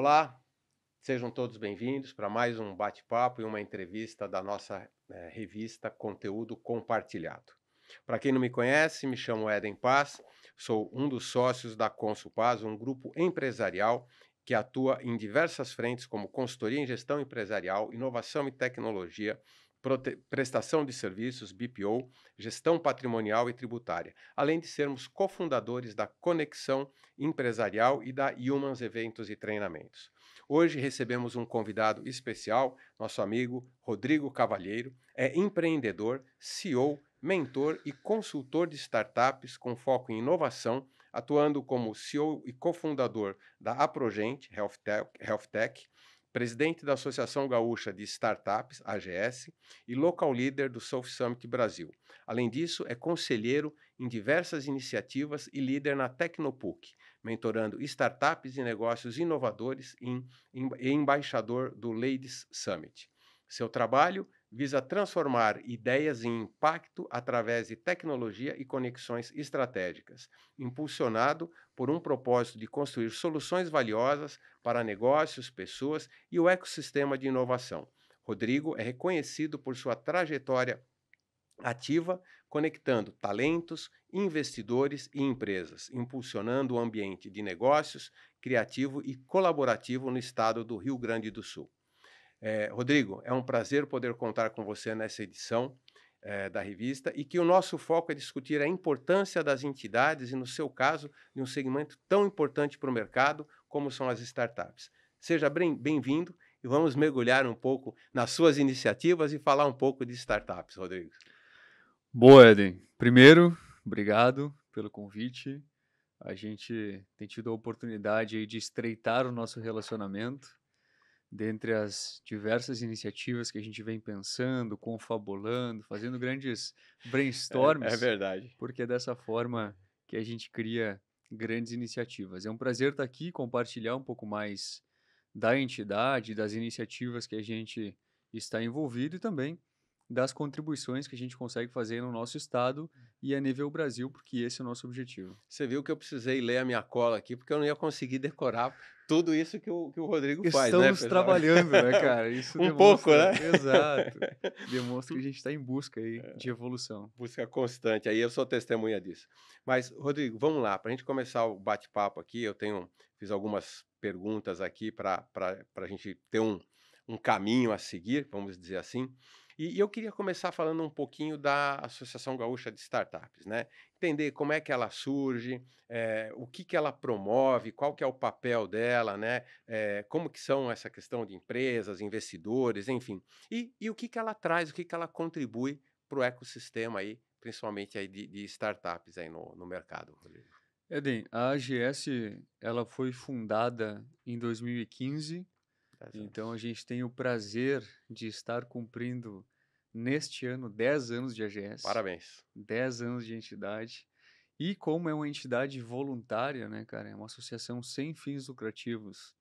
Olá, sejam todos bem-vindos para mais um bate-papo e uma entrevista da nossa revista Conteúdo Compartilhado. Para quem não me conhece, me chamo Eden Paz, sou um dos sócios da Consulpaz, um grupo empresarial que atua em diversas frentes como consultoria em gestão empresarial, inovação e tecnologia, prestação de serviços, BPO, gestão patrimonial e tributária, além de sermos cofundadores da Conexão Empresarial e da Humans Eventos e Treinamentos. Hoje recebemos um convidado especial, nosso amigo Rodrigo Cavalheiro, é empreendedor, CEO, mentor e consultor de startups com foco em inovação, atuando como CEO e cofundador da Aprogent Health Tech, presidente da Associação Gaúcha de Startups, AGS, e local leader do South Summit Brasil. Além disso, é conselheiro em diversas iniciativas e líder na Tecnopuc, mentorando startups e negócios inovadores e embaixador do Ladies Summit. Seu trabalho visa transformar ideias em impacto através de tecnologia e conexões estratégicas, impulsionado por um propósito de construir soluções valiosas para negócios, pessoas e o ecossistema de inovação. Rodrigo é reconhecido por sua trajetória ativa, conectando talentos, investidores e empresas, impulsionando o ambiente de negócios criativo e colaborativo no estado do Rio Grande do Sul. Rodrigo, é um prazer poder contar com você nessa edição da revista e que o nosso foco é discutir a importância das entidades e, no seu caso, de um segmento tão importante para o mercado como são as startups. Seja bem-vindo e vamos mergulhar um pouco nas suas iniciativas e falar um pouco de startups, Rodrigo. Boa, Eden. Primeiro, obrigado pelo convite. A gente tem tido a oportunidade aí de estreitar o nosso relacionamento dentre as diversas iniciativas que a gente vem pensando, confabulando, fazendo grandes É brainstorms, verdade. porque é dessa forma que a gente cria grandes iniciativas. É um prazer estar aqui, compartilhar um pouco mais da entidade, das iniciativas que a gente está envolvido e também das contribuições que a gente consegue fazer no nosso estado e a nível Brasil, porque esse é o nosso objetivo. Você viu que eu precisei ler a minha cola aqui, porque eu não ia conseguir decorar tudo isso que o Rodrigo faz, né, Estamos pessoal? trabalhando, né, cara? Isso Um pouco, demonstra, né? exato, demonstra que a gente está em busca aí de evolução. Busca constante, aí eu sou testemunha disso. Mas, Rodrigo, vamos lá, para a gente começar o bate-papo aqui, fiz algumas perguntas aqui para a gente ter um caminho a seguir, vamos dizer assim. E eu queria começar falando um pouquinho da Associação Gaúcha de Startups, né? Entender como é que ela surge, o que ela promove, qual que é o papel dela, né? Como que são essa questão de empresas, investidores, enfim. E o que ela traz, o que ela contribui para o ecossistema aí, principalmente aí de startups aí no mercado, Rodrigo. Eden, a AGS, ela foi fundada em 2015, 10 então a anos. gente tem o prazer de estar cumprindo neste ano 10 anos de AGS, Parabéns. 10 anos de entidade. E como é uma entidade voluntária, né, cara, é uma associação sem fins lucrativos,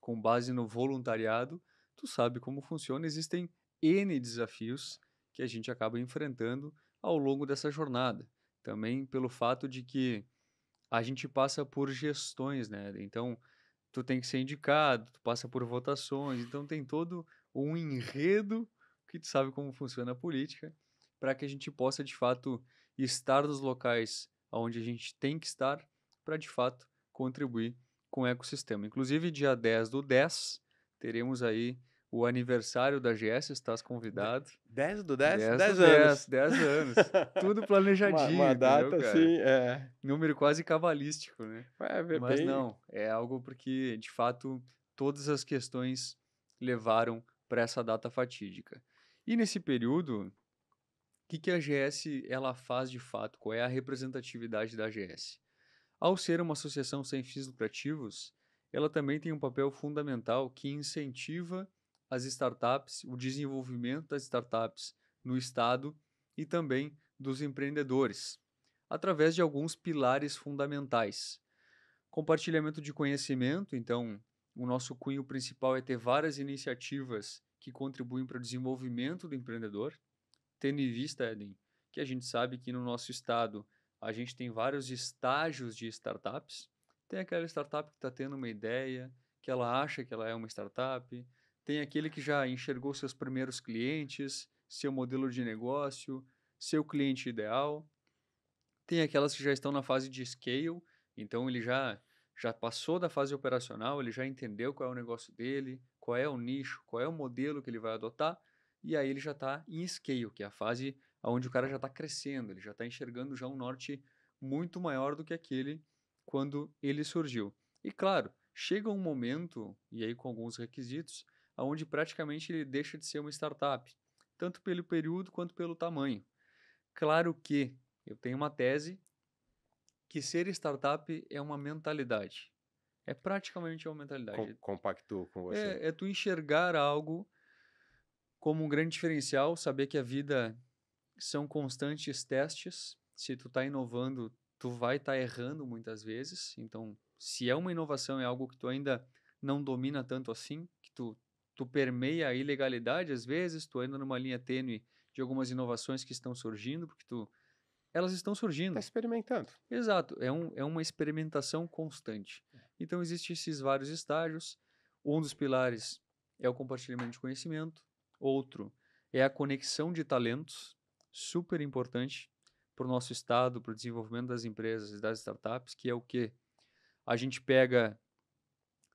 com base no voluntariado, tu sabe como funciona, existem N desafios que a gente acaba enfrentando ao longo dessa jornada. Também pelo fato de que a gente passa por gestões, né? Então, tu tem que ser indicado, tu passa por votações, então tem todo um enredo que tu sabe como funciona a política, para que a gente possa de fato estar nos locais onde a gente tem que estar para de fato contribuir com o ecossistema. Inclusive, dia 10 do 10, teremos aí o aniversário da GS, estás convidado. 10 do 10? 10 do 10 10, anos. 10 anos. Tudo Uma planejadinho, entendeu, data cara? assim, Número quase cabalístico, né? Mas bem. não, é algo porque, de fato, todas as questões levaram para essa data fatídica. E nesse período, o que a AGS ela faz de fato? Qual é a representatividade da AGS? Ao ser uma associação sem fins lucrativos, ela também tem um papel fundamental que incentiva as startups, o desenvolvimento das startups no estado e também dos empreendedores, através de alguns pilares fundamentais. Compartilhamento de conhecimento, então, o nosso cunho principal é ter várias iniciativas que contribuem para o desenvolvimento do empreendedor, tendo em vista, Eden, que a gente sabe que no nosso estado a gente tem vários estágios de startups. Tem aquela startup que está tendo uma ideia, que ela acha que ela é uma startup, tem aquele que já enxergou seus primeiros clientes, seu modelo de negócio, seu cliente ideal. Tem aquelas que já estão na fase de scale, então ele já passou da fase operacional, ele já entendeu qual é o negócio dele, qual é o nicho, qual é o modelo que ele vai adotar, e aí ele já está em scale, que é a fase onde o cara já está crescendo, ele já está enxergando já um norte muito maior do que aquele quando ele surgiu. E claro, chega um momento, e aí com alguns requisitos, onde praticamente ele deixa de ser uma startup, tanto pelo período quanto pelo tamanho. Claro que eu tenho uma tese que ser startup é uma mentalidade. É praticamente uma mentalidade. Compactuo com você. É tu enxergar algo como um grande diferencial, saber que a vida são constantes testes. Se tu está inovando, tu vai estar errando muitas vezes. Então, se é uma inovação, é algo que tu ainda não domina tanto assim, que tu permeia a ilegalidade às vezes, tu anda numa linha tênue de algumas inovações que estão surgindo, porque elas estão Está surgindo. experimentando. Exato, é uma experimentação constante. Então, existem esses vários estágios. Um dos pilares é o compartilhamento de conhecimento. Outro é a conexão de talentos, super importante para o nosso estado, para o desenvolvimento das empresas e das startups, que é o quê? A gente pega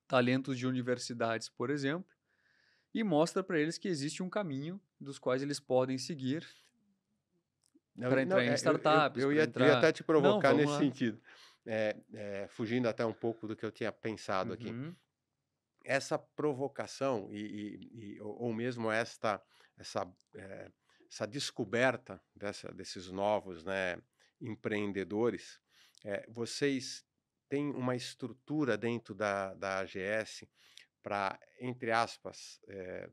talentos de universidades, por exemplo, e mostra para eles que existe um caminho dos quais eles podem seguir Não, para não, entrar em startups, eu para ia até entrar... te Não, provocar vamos nesse lá. sentido. Fugindo até um pouco do que eu tinha pensado aqui. Uhum, Essa provocação ou mesmo essa, eh, essa descoberta desses novos, né, empreendedores, vocês têm uma estrutura dentro da AGS para, entre aspas,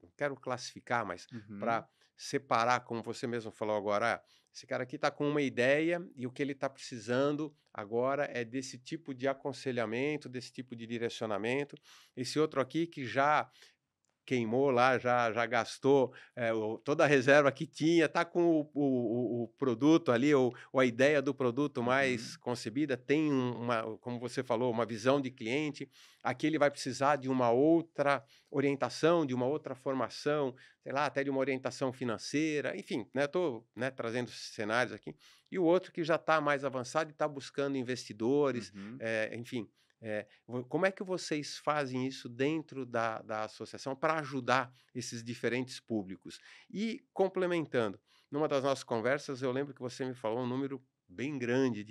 não quero classificar, mas uhum, para separar, como você mesmo falou agora, esse cara aqui está com uma ideia e o que ele está precisando agora é desse tipo de aconselhamento, desse tipo de direcionamento. Esse outro aqui que já queimou lá, já gastou toda a reserva que tinha, está com o produto ali, ou a ideia do produto mais uhum. concebida, tem uma, como você falou, uma visão de cliente. Aqui ele vai precisar de uma outra orientação, de uma outra formação, sei lá, até de uma orientação financeira, enfim, né? Estou, né, trazendo cenários aqui. E o outro que já está mais avançado e está buscando investidores, Uhum. enfim. Como é que vocês fazem isso dentro da associação para ajudar esses diferentes públicos? E complementando, numa das nossas conversas, eu lembro que você me falou um número bem grande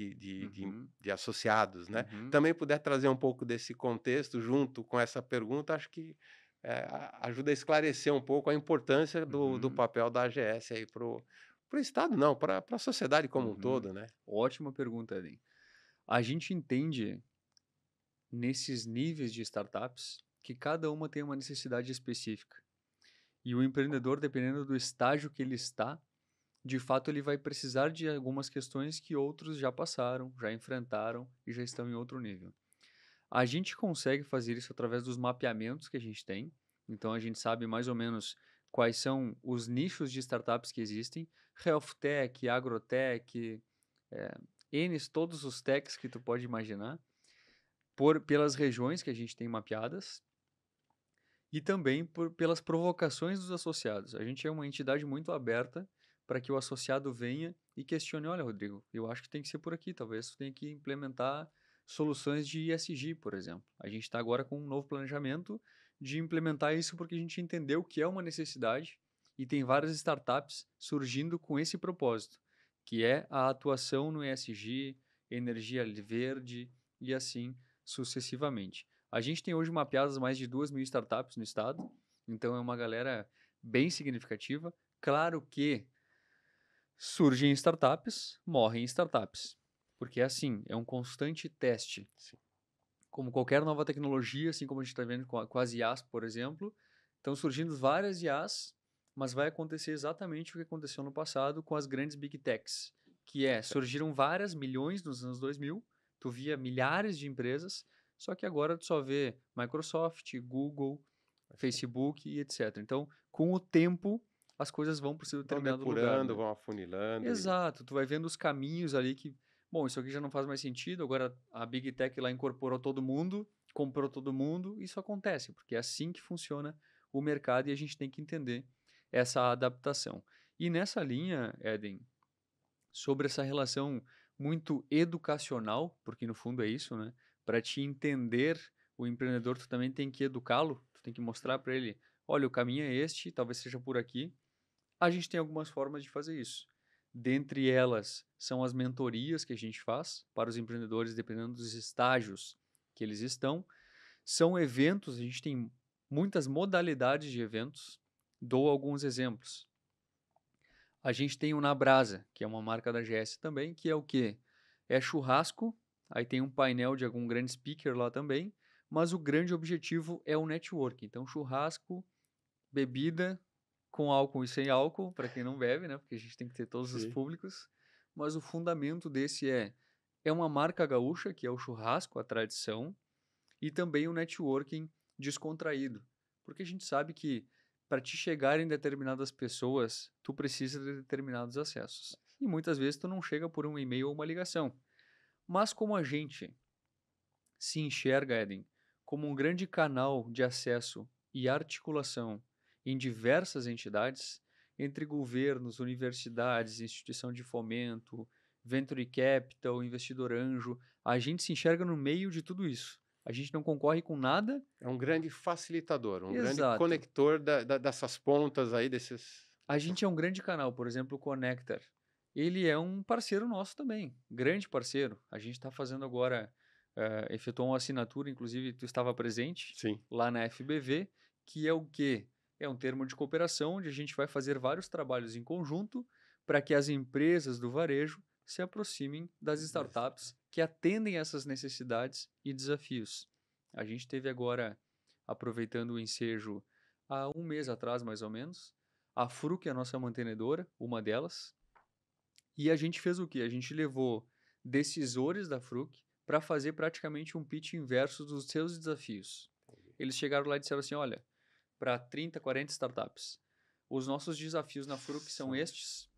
Uhum, de associados, né? uhum, Também puder trazer um pouco desse contexto junto com essa pergunta, acho que ajuda a esclarecer um pouco a importância do uhum, papel da AGS aí para o Estado, não, para a sociedade como um uhum. todo, né? Ótima pergunta, Eden. A gente entende nesses níveis de startups que cada uma tem uma necessidade específica. E o empreendedor, dependendo do estágio que ele está, de fato ele vai precisar de algumas questões que outros já passaram, já enfrentaram e já estão em outro nível. A gente consegue fazer isso através dos mapeamentos que a gente tem. Então a gente sabe mais ou menos quais são os nichos de startups que existem, health tech, agrotech, é, N, todos os techs que tu pode imaginar, pelas regiões que a gente tem mapeadas e também pelas provocações dos associados. A gente é uma entidade muito aberta para que o associado venha e questione, olha, Rodrigo, eu acho que tem que ser por aqui, talvez tu tenha que implementar soluções de ESG, por exemplo. A gente está agora com um novo planejamento de implementar isso porque a gente entendeu que é uma necessidade e tem várias startups surgindo com esse propósito, que é a atuação no ESG, energia verde e assim sucessivamente. A gente tem hoje mapeadas mais de 2.000 startups no estado, então é uma galera bem significativa. Claro que surgem startups, morrem startups, porque é assim, é um constante teste. Sim. Como qualquer nova tecnologia, assim como a gente está vendo com as IAs, por exemplo, estão surgindo várias IAs, mas vai acontecer exatamente o que aconteceu no passado com as grandes Big Techs, que surgiram várias milhões nos anos 2000, tu via milhares de empresas, só que agora tu só vê Microsoft, Google, Facebook e etc. Então, com o tempo, as coisas vão para esse Vão determinado lugar, depurando, né? vão afunilando e Exato, tu vai vendo os caminhos ali que, bom, isso aqui já não faz mais sentido, agora a Big Tech lá incorporou todo mundo, comprou todo mundo, isso acontece, porque é assim que funciona o mercado e a gente tem que entender essa adaptação. E nessa linha, Eden, sobre essa relação muito educacional, porque no fundo é isso, né? Para te entender o empreendedor, tu também tem que educá-lo, tu tem que mostrar para ele, olha, o caminho é este, talvez seja por aqui. A gente tem algumas formas de fazer isso. Dentre elas são as mentorias que a gente faz para os empreendedores, dependendo dos estágios que eles estão. São eventos, a gente tem muitas modalidades de eventos. Dou alguns exemplos. A gente tem o Na Brasa, que é uma marca da GS também, que é o quê? É churrasco, aí tem um painel de algum grande speaker lá também, mas o grande objetivo é o network. Então, churrasco, bebida com álcool e sem álcool, para quem não bebe, né? Porque a gente tem que ter todos os Sim. públicos. Mas o fundamento desse é uma marca gaúcha, que é o churrasco, a tradição, e também o networking descontraído. Porque a gente sabe que para te chegar em determinadas pessoas, tu precisa de determinados acessos. E muitas vezes tu não chega por um e-mail ou uma ligação. Mas como a gente se enxerga, Eden, como um grande canal de acesso e articulação em diversas entidades, entre governos, universidades, instituição de fomento, venture capital, investidor anjo, a gente se enxerga no meio de tudo isso. A gente não concorre com nada. É um grande facilitador, um grande Exato. conector dessas pontas aí, A gente é um grande canal, por exemplo, o Connector. Ele é um parceiro nosso também, grande parceiro. A gente está fazendo agora, efetuou uma assinatura, inclusive tu estava presente Sim. lá na FBV, que é o quê? É um termo de cooperação onde a gente vai fazer vários trabalhos em conjunto para que as empresas do varejo se aproximem das startups que atendem essas necessidades e desafios. A gente teve agora, aproveitando o ensejo, há um mês atrás mais ou menos, a Fruc é a nossa mantenedora, uma delas. E a gente fez o quê? A gente levou decisores da Fruc para fazer praticamente um pitch inverso dos seus desafios. Eles chegaram lá e disseram assim, olha, para 30, 40 startups, os nossos desafios na Fruc são estes.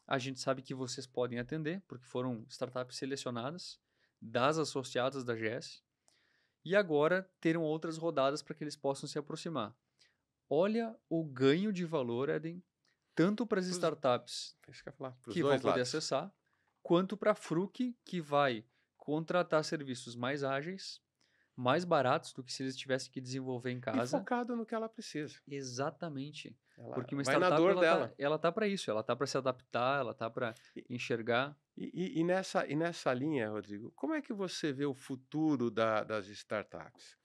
A gente sabe que vocês podem atender, porque foram startups selecionadas das associadas da GS. E agora terão outras rodadas para que eles possam se aproximar. Olha o ganho de valor, Eden, tanto para as startups Isso que eu ia falar, para os que vão dois poder lados. acessar, quanto para a Fruc, que vai contratar serviços mais ágeis, mais baratos do que se eles tivessem que desenvolver em E casa. focado no que ela precisa. Exatamente. Ela Porque uma vai na startup dor dela. ela tá para isso, ela tá para se adaptar, ela tá para E, enxergar. e nessa linha, Rodrigo, como é que você vê o futuro das startups?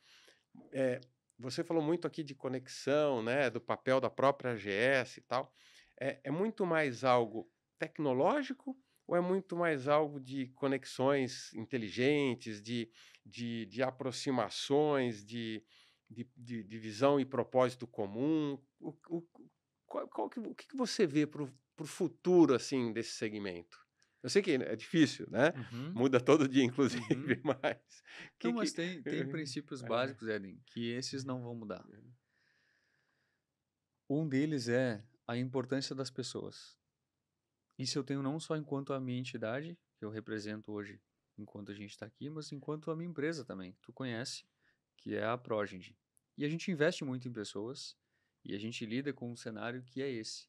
É, você falou muito aqui de conexão, né, do papel da própria AGS e tal. É muito mais algo tecnológico ou é muito mais algo de conexões inteligentes, de aproximações, de visão e propósito comum? O que você vê para o futuro assim desse segmento? Eu sei que é difícil, né? Uhum, Muda todo dia, inclusive, uhum. mas Não, que mas tem princípios é. básicos, Eden, que esses não vão mudar. Um deles é a importância das pessoas. Isso eu tenho não só enquanto a minha entidade, que eu represento hoje, enquanto a gente está aqui, mas enquanto a minha empresa também, que tu conhece, que é a Progeny. E a gente investe muito em pessoas e a gente lida com um cenário que é esse.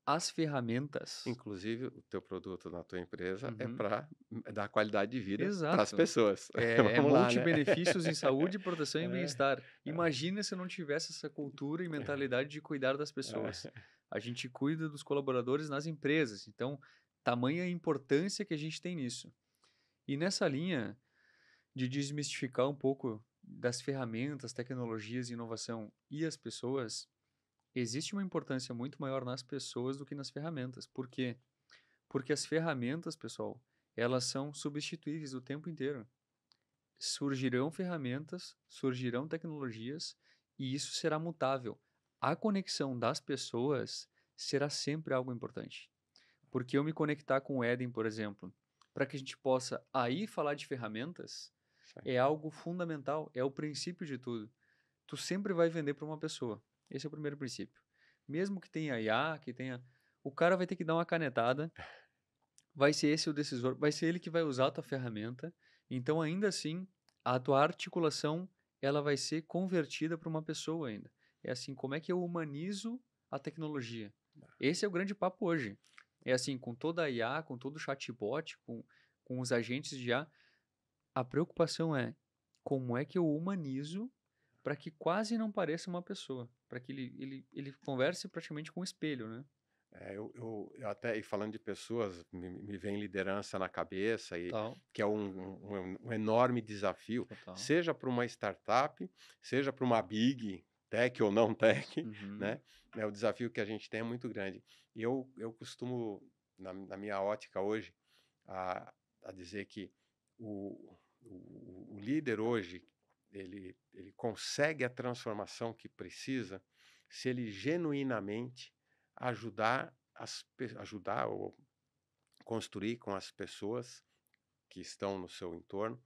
As ferramentas. Inclusive, o teu produto na tua empresa é Uhum, para dar qualidade de vida para as exato. pessoas. É Vamos lá, né? multibenefícios em saúde, proteção e É, bem-estar. Imagina se eu não tivesse essa cultura e mentalidade de cuidar das pessoas. é. A gente cuida dos colaboradores nas empresas. Então, tamanha a importância que a gente tem nisso. E nessa linha de desmistificar um pouco das ferramentas, tecnologias, inovação e as pessoas, existe uma importância muito maior nas pessoas do que nas ferramentas. Por quê? Porque as ferramentas, pessoal, elas são substituíveis o tempo inteiro. Surgirão ferramentas, surgirão tecnologias e isso será mutável. A conexão das pessoas será sempre algo importante. Porque eu me conectar com o Eden, por exemplo, para que a gente possa aí falar de ferramentas, Isso aí. é algo fundamental, é o princípio de tudo. Tu sempre vai vender para uma pessoa. Esse é o primeiro princípio. Mesmo que tenha IA, que tenha. O cara vai ter que dar uma canetada, vai ser esse o decisor, vai ser ele que vai usar a tua ferramenta. Então, ainda assim, a tua articulação ela vai ser convertida para uma pessoa ainda. É assim, como é que eu humanizo a tecnologia? Esse é o grande papo hoje. É assim, com toda a IA, com todo o chatbot, com os agentes de IA, a preocupação é como é que eu humanizo para que quase não pareça uma pessoa, para que ele converse praticamente com um espelho, né? Eu até, e falando de pessoas, me vem liderança na cabeça, e Total, que é um enorme desafio, total. seja para uma startup, seja para uma big tech ou não tech, Uhum, né? O desafio que a gente tem é muito grande. E eu costumo, na minha ótica hoje, a dizer que o líder hoje, ele consegue a transformação que precisa se ele genuinamente ajudar ou construir com as pessoas que estão no seu entorno,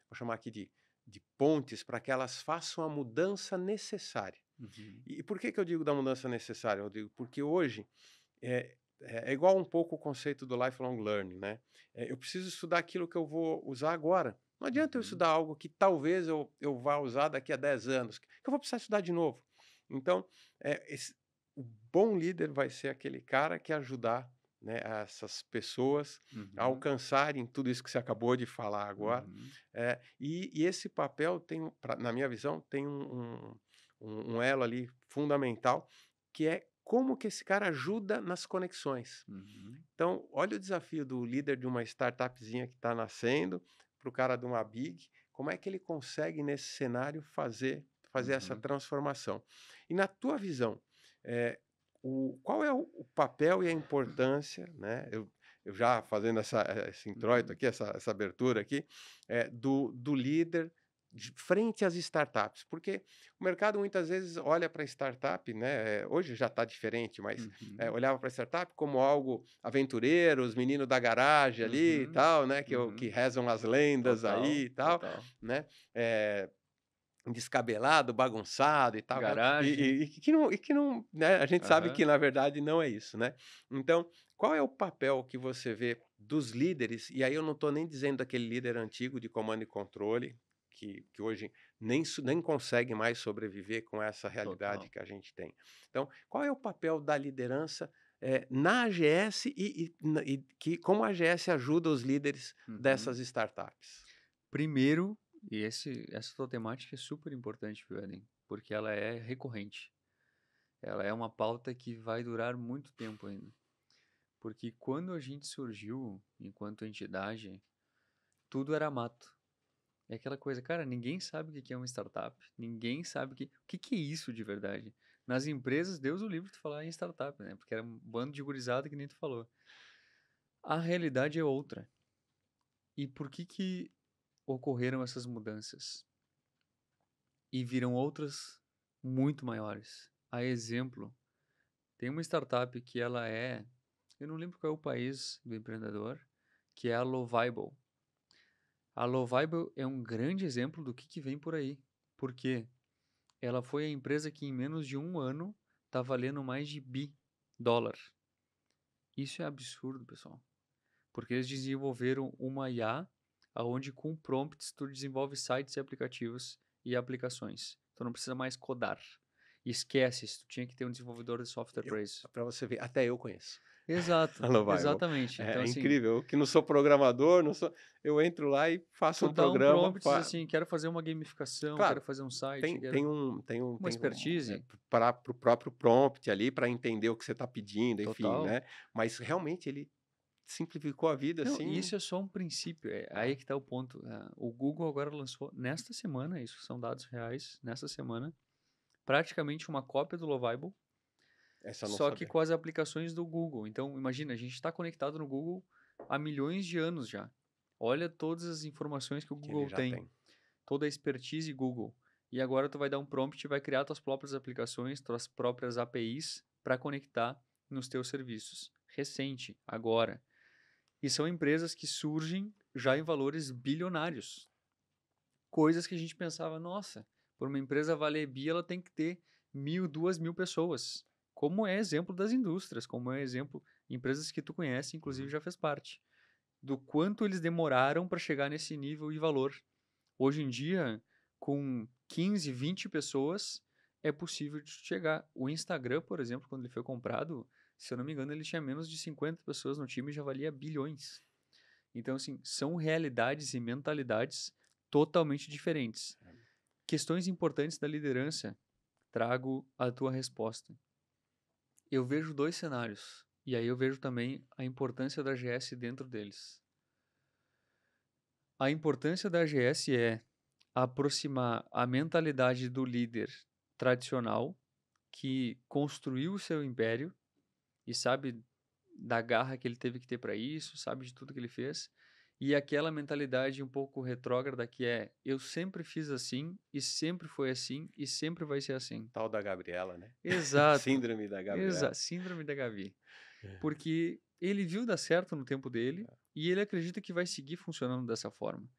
vou chamar aqui de pontes para que elas façam a mudança necessária. uhum, E por que eu digo da mudança necessária, Rodrigo? Porque hoje é igual um pouco o conceito do lifelong learning, né? Eu preciso estudar aquilo que eu vou usar agora. Não adianta eu uhum, estudar algo que talvez eu vá usar daqui a 10 anos, que eu vou precisar estudar de novo. Então, o bom líder vai ser aquele cara que ajudar, né, essas pessoas a uhum, alcançarem tudo isso que você acabou de falar agora. uhum, E esse papel tem, na minha visão, tem um elo ali fundamental, que é como que esse cara ajuda nas conexões. uhum, Então, olha o desafio do líder de uma startupzinha que está nascendo para o cara de uma big, como é que ele consegue, nesse cenário, fazer essa uhum, transformação. E na tua visão, eh, qual é o papel e a importância, né? Eu já fazendo esse introito uhum. aqui, essa abertura aqui, do líder frente às startups, porque o mercado muitas vezes olha para a startup, né? Hoje já está diferente, mas Uhum, olhava para a startup como algo aventureiro, os meninos da garagem ali e uhum, tal, né? Que uhum. rezam as lendas aí Total, e tal, total. né? Eh, Descabelado, bagunçado e tal, Garagem. e que não, né, a gente sabe Aham. que na verdade não é isso, né. Então, qual é o papel que você vê dos líderes, e aí eu não estou nem dizendo daquele líder antigo de comando e controle, que hoje nem consegue mais sobreviver com essa realidade Total. que a gente tem. Então, qual é o papel da liderança, na AGS e que como a AGS ajuda os líderes Uhum. dessas startups? Primeiro, essa tua temática é super importante, viu, Eden? Porque ela é recorrente. Ela é uma pauta que vai durar muito tempo ainda. Porque quando a gente surgiu enquanto entidade, tudo era mato. É aquela coisa, cara, ninguém sabe o que que é uma startup. Ninguém sabe o que é isso de verdade. Nas empresas, Deus o livre de falar em startup, né? Porque era um bando de gurizada que nem tu falou. A realidade é outra. E por que ocorreram essas mudanças? E viram outras muito maiores. A exemplo, tem uma startup que ela é, eu não lembro qual é o país do empreendedor, que é a Lovible. A Lovible é um grande exemplo do que vem por aí. Por quê? Ela foi a empresa que em menos de um ano está valendo mais de bi-dólar. Isso é absurdo, pessoal. Porque eles desenvolveram uma IA onde com prompts tu desenvolve sites e aplicativos e aplicações. Tu não precisa mais codar. Esquece, tu tinha que ter um desenvolvedor de software para isso. Para você ver, até eu conheço. Exato, A Lovival. exatamente. Então, É assim, incrível, eu que não sou programador, não sou, eu entro lá e faço tu um dá um programa, prompt assim, quero fazer uma gamificação, quero claro, fazer um site, tem quero tem um tem um uma tem um expertise para o próprio prompt ali, para entender o que você está pedindo, enfim, total. né, mas realmente ele simplificou a vida, Não, e assim, isso é só um princípio, é aí é, que está o ponto. O Google agora lançou nesta semana, isso são dados reais, nesta semana, praticamente uma cópia do Lovible, essa eu não só que sabia, com as aplicações do Google. Então, imagina, a gente está conectado no Google há milhões de anos já. Olha todas as informações que o que ele Google já tem, tem. toda a expertise Google. E agora tu vai dar um prompt e vai criar tuas próprias aplicações, tuas próprias APIs para conectar nos teus serviços. Recente, agora. E são empresas que surgem já em valores bilionários. Coisas que a gente pensava, nossa, por uma empresa valer bi, ela tem que ter 1.000, 2.000 pessoas. Como é exemplo das indústrias, como é exemplo, empresas que tu conhece, inclusive Uhum. já fez parte. Do quanto eles demoraram para chegar nesse nível e valor. Hoje em dia, com 15, 20 pessoas, é possível de chegar. O Instagram, por exemplo, quando ele foi comprado, se eu não me engano, ele tinha menos de 50 pessoas no time e já valia bilhões. Então, assim, são realidades e mentalidades totalmente diferentes. Questões importantes da liderança. Trago a tua resposta. Eu vejo 2 cenários. E aí eu vejo também a importância da AGS dentro deles. A importância da AGS é aproximar a mentalidade do líder tradicional que construiu o seu império e sabe da garra que ele teve que ter para isso, sabe de tudo que ele fez, e aquela mentalidade um pouco retrógrada que é eu sempre fiz assim e sempre foi assim e sempre vai ser assim. Tal da Gabriela, né? Exato. Síndrome da Gabriela. Síndrome da Gavi. Porque ele viu dar certo no tempo dele e ele acredita que vai seguir funcionando dessa forma.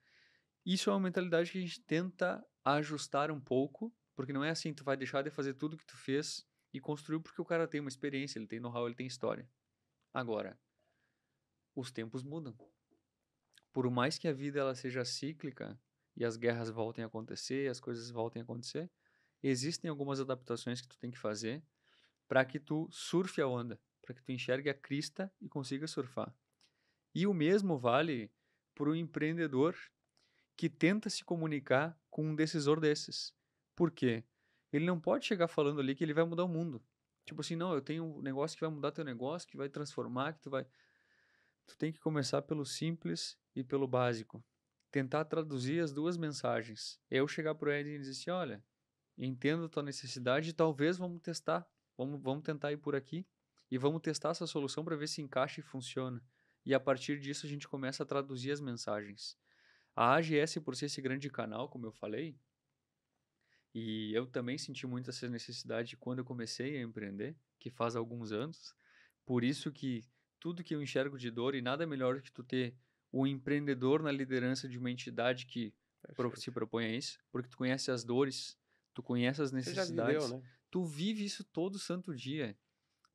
Isso é uma mentalidade que a gente tenta ajustar um pouco, porque não é assim, tu vai deixar de fazer tudo que tu fez e construiu porque o cara tem uma experiência, ele tem know-how, ele tem história. Agora, os tempos mudam. Por mais que a vida ela seja cíclica e as guerras voltem a acontecer, as coisas voltem a acontecer, existem algumas adaptações que tu tem que fazer para que tu surfe a onda, para que tu enxergue a crista e consiga surfar. E o mesmo vale para o empreendedor que tenta se comunicar com um decisor desses. Por quê? Ele não pode chegar falando ali que ele vai mudar o mundo. Tipo assim, não, eu tenho um negócio que vai mudar teu negócio, que vai transformar, que tu vai... Tu tem que começar pelo simples e pelo básico. Tentar traduzir as duas mensagens. Eu chegar pro Ed e dizer assim, olha, entendo a tua necessidade e talvez vamos testar. Vamos tentar ir por aqui e vamos testar essa solução para ver se encaixa e funciona. E a partir disso a gente começa a traduzir as mensagens. A AGS, por ser esse grande canal, como eu falei, e eu também senti muito essa necessidade quando eu comecei a empreender, que faz alguns anos. Por isso que tudo que eu enxergo de dor, e nada melhor do que tu ter um empreendedor na liderança de uma entidade que se Perfeito. propõe a isso, porque tu conhece as dores, tu conhece as Você já viveu, necessidades, né? tu vive isso todo santo dia,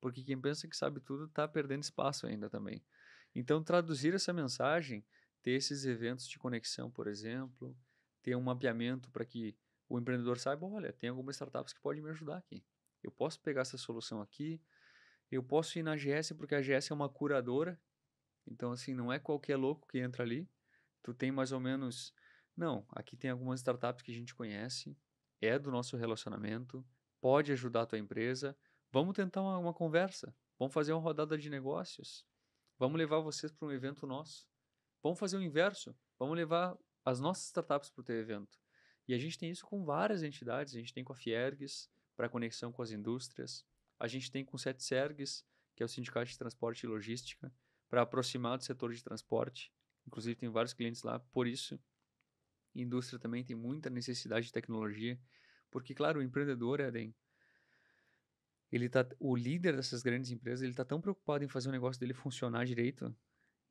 porque quem pensa que sabe tudo está perdendo espaço ainda também. Então, traduzir essa mensagem, ter esses eventos de conexão, por exemplo, ter um mapeamento para que o empreendedor saiba, olha, tem algumas startups que podem me ajudar aqui. Eu posso pegar essa solução aqui, eu posso ir na AGS porque a AGS é uma curadora, então assim, não é qualquer louco que entra ali. Tu tem mais ou menos, não, aqui tem algumas startups que a gente conhece, é do nosso relacionamento, pode ajudar a tua empresa. Vamos tentar uma conversa, vamos fazer uma rodada de negócios, vamos levar vocês para um evento nosso. Vamos fazer o inverso, vamos levar as nossas startups para o teu evento. E a gente tem isso com várias entidades, a gente tem com a Fiergues, para conexão com as indústrias, a gente tem com o Setsergues, que é o Sindicato de Transporte e Logística, para aproximar do setor de transporte. Inclusive tem vários clientes lá, por isso, a indústria também tem muita necessidade de tecnologia, porque, claro, o empreendedor, Eden, o líder dessas grandes empresas, ele está tão preocupado em fazer o negócio dele funcionar direito,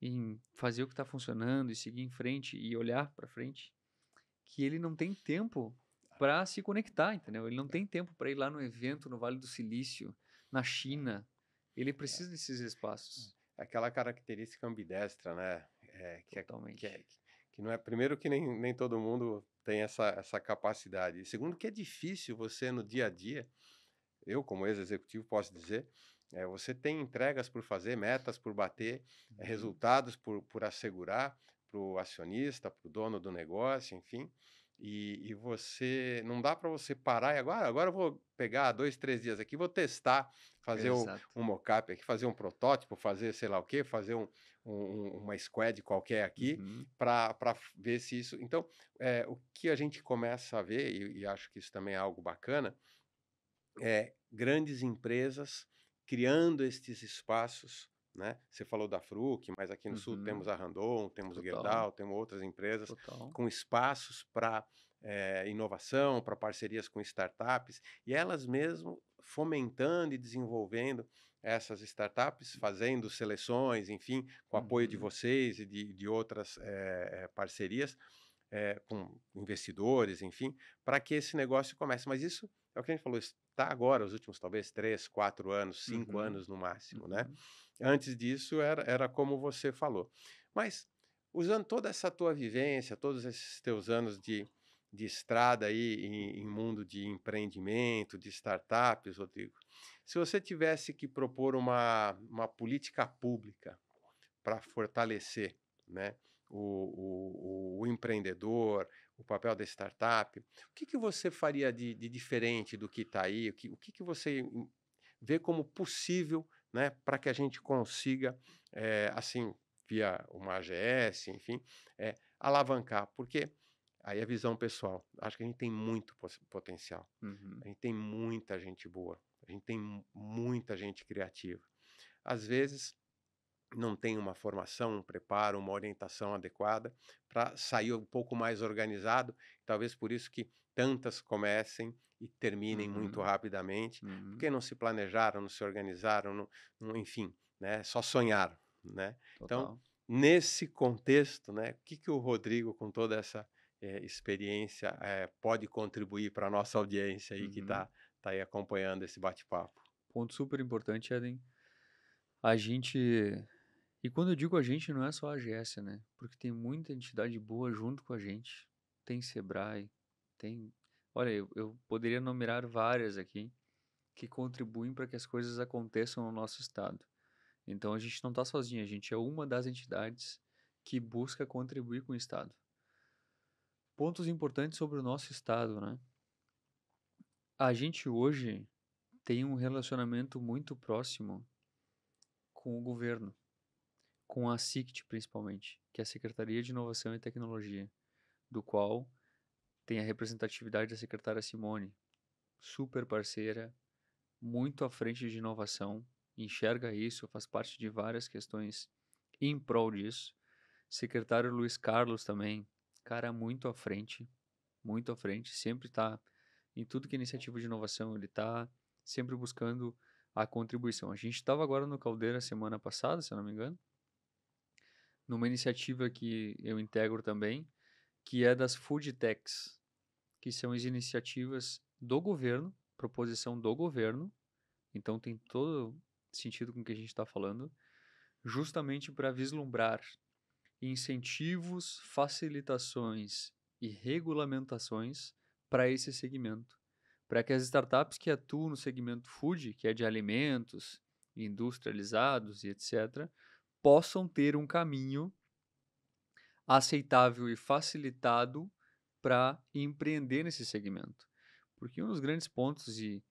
em fazer o que está funcionando e seguir em frente e olhar para frente, que ele não tem tempo para se conectar, entendeu? Ele não tem tempo para ir lá no evento no Vale do Silício, na China. Ele precisa desses espaços. Aquela característica ambidestra, né? Totalmente. Que não é, primeiro que nem todo mundo tem essa capacidade. E segundo que é difícil você no dia a dia, eu como ex-executivo posso dizer, você tem entregas por fazer, metas por bater, resultados por assegurar para o acionista, para o dono do negócio, enfim. E você não dá para você parar e agora eu vou pegar 2, 3 dias aqui, vou testar, fazer Exato. um mockup aqui, fazer um protótipo, fazer sei lá o quê, fazer uma squad qualquer aqui Uhum. para ver se isso. Então, o que a gente começa a ver, e acho que isso também é algo bacana, grandes empresas criando estes espaços, né? Você falou da Fruc, mas aqui no Sul temos Uhum. a Randon, temos o Total. Gerdau, temos outras empresas Total. com espaços para inovação, para parcerias com startups, e elas mesmo fomentando e desenvolvendo essas startups, fazendo seleções, enfim, com o apoio de Uhum. vocês e de outras parcerias, com investidores, enfim, para que esse negócio comece. Mas isso é o que a gente falou, está agora, os últimos talvez 3, 4 anos, 5 anos no máximo, né? Uhum. Antes disso era como você falou. Mas usando toda essa tua vivência, todos esses teus anos de estrada aí em mundo de empreendimento, de startups, Rodrigo. Se você tivesse que propor uma política pública para fortalecer, né, o empreendedor, o papel da startup, o que que você faria de diferente do que está aí? O que que você vê como possível, né, para que a gente consiga, assim, via uma AGS, enfim, alavancar? Porque aí é visão pessoal. Acho que a gente tem muito potencial. Uhum. A gente tem muita gente boa. A gente tem muita gente criativa. Às vezes não tem uma formação, um preparo, uma orientação adequada para sair um pouco mais organizado. Talvez por isso que tantas comecem e terminem muito Uhum. rapidamente, Uhum. porque não se planejaram, não se organizaram, enfim, né? Só sonharam, né? Então, Total. nesse contexto, né? O que que o Rodrigo, com toda essa experiência, pode contribuir para a nossa audiência aí que Uhum. tá aí acompanhando esse bate-papo? Ponto super importante, Eden. A gente. E quando eu digo a gente, não é só a AGS, né? Porque tem muita entidade boa junto com a gente. Tem Sebrae, tem. Olha, eu poderia numerar várias aqui que contribuem para que as coisas aconteçam no nosso estado. Então a gente não está sozinho, a gente é uma das entidades que busca contribuir com o estado. Pontos importantes sobre o nosso estado, né? A gente hoje tem um relacionamento muito próximo com o governo, com a SICT principalmente, que é a Secretaria de Inovação e Tecnologia, do qual tem a representatividade da secretária Simone, super parceira, muito à frente de inovação, enxerga isso, faz parte de várias questões em prol disso. Secretário Luiz Carlos também, cara muito à frente, sempre está em tudo que é iniciativa de inovação, ele está sempre buscando a contribuição. A gente estava agora no Caldeira semana passada, se eu não me engano, numa iniciativa que eu integro também, que é das Food Techs, que são as iniciativas do governo, proposição do governo, então tem todo sentido com o que a gente está falando, justamente para vislumbrar incentivos, facilitações e regulamentações para esse segmento, para que as startups que atuam no segmento food, que é de alimentos, industrializados e etc., possam ter um caminho aceitável e facilitado para empreender nesse segmento. Porque um dos grandes pontos, e